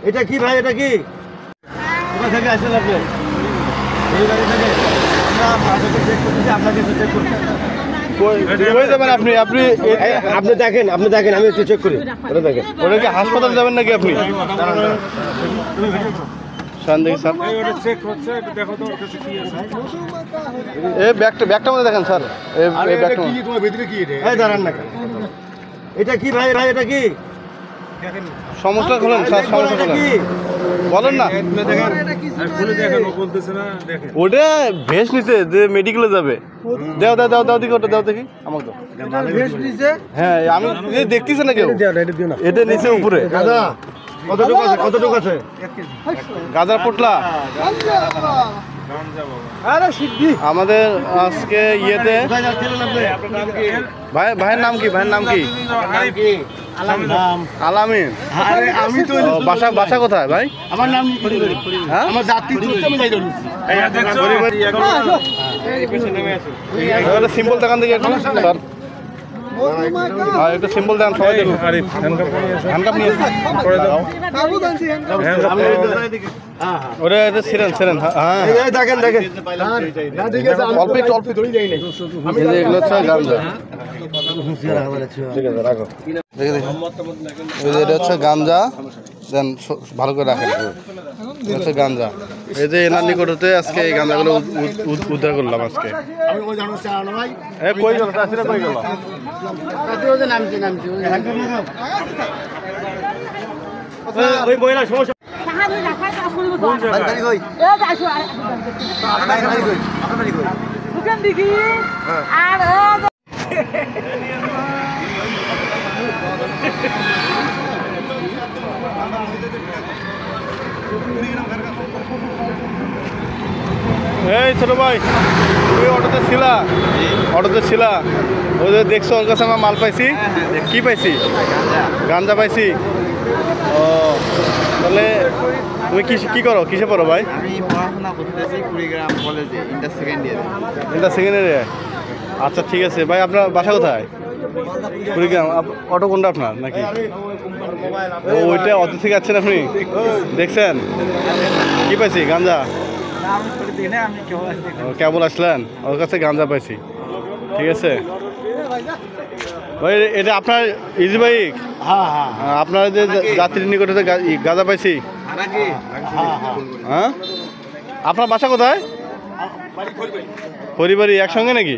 এটা কি ভাই, এটা কি কোথা থেকে আসেন আপনি? এই গাড়ি থেকে আমরা আপনাকে চেক করতেছি, আপনাকে চেক করছি। আপনি দেখেন আমি একটু চেক করি। ওটা দেখেন, ওটা কি হাসপাতাল যাবেন নাকি আপনি? ব্যাগটা মধ্যে দেখেন স্যার। দাঁড়ান না, এটা কি ভাই? এটা কি সমস্যা খোলেন স্যার, সমস্যা খোলেন, বলেন না। ওটা ভেস নিচে যে মেডিকেলে যাবে। দাও দেখি, ওটা দাও দেখি আমাকে। হ্যাঁ, আমি দেখতেছি না কেউ। এটা নিচে উপরে কতটুকু আছে? গাজার পোটলা আমাদের আজকে ইয়েতে। ভাইয়ের নাম কি? আলামিন। আমি তো বাসা কোথায় ভাই? আমার নাম আমার জাতি সিম্বল দেখান দেখি একটু স্যার। একটু সিম্বল দেখান সবাই দেখুন। হ্যান্ডকাপ নিয়ে ওটা এটা ছিলেন। হ্যাঁ দেখেন অল্প একটু এগুলো হচ্ছে গাঞ্জা। ঠিক আছে, রাখো। এটা হচ্ছে গাঞ্জা, দেন ভালো করে রাখেন। হচ্ছে গাঞ্জা। এই যে এনার নিকটতে আজকে এই গাঞ্জাগুলো উদ্ধার করলাম আজকে। কই গেল? ওই মহিলা সমস্যা এই ছোট ভাই, তুমি অটোতে ছিলা? ওই যে দেখছো, ওর কাছে আমরা মাল পাইছি। কি পাইছি? গাঞ্জা পাইছি। ও, তাহলে তুমি কি করো? কিসে পড়ো ভাই? আমি পড়াশোনা করতেছি কুড়িগ্রাম কলেজে, ইন্টার সেকেন্ড ইয়ারে। আচ্ছা ঠিক আছে ভাই, আপনার বাসা কোথায়? কুড়িগ্রাম। অটো কোনটা আপনার নাকি? ওইটা অটো থেকে আসছেন আপনি? দেখছেন কি পাইছি? গাঞ্জা। কেবল আসলেন, ওর কাছে গাঞ্জা পাইছি। ঠিক আছে ভাই, এটা আপনার ইজি বাইক? আপনার যে যাত্রীর নিকটে গাঁজা পাইছি। হ্যাঁ, আপনার বাসা কোথায়? পরিবারই একসঙ্গে নাকি?